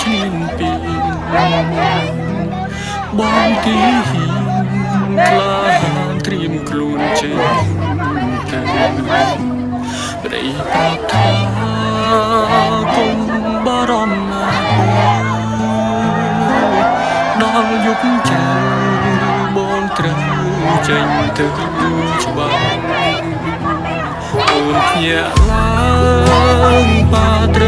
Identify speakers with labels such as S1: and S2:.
S1: ឈ្នានពីបងទីហ៊ីនក្លាហានត្រៀមខ្លួនចេញទៅប្តីប្រាប់ថាកុំបារម្ភណាដល់យប់ចាំបងត្រូវចេញទៅច្បាស់អូនភ្ញាក់ឡើងបាត្រឹ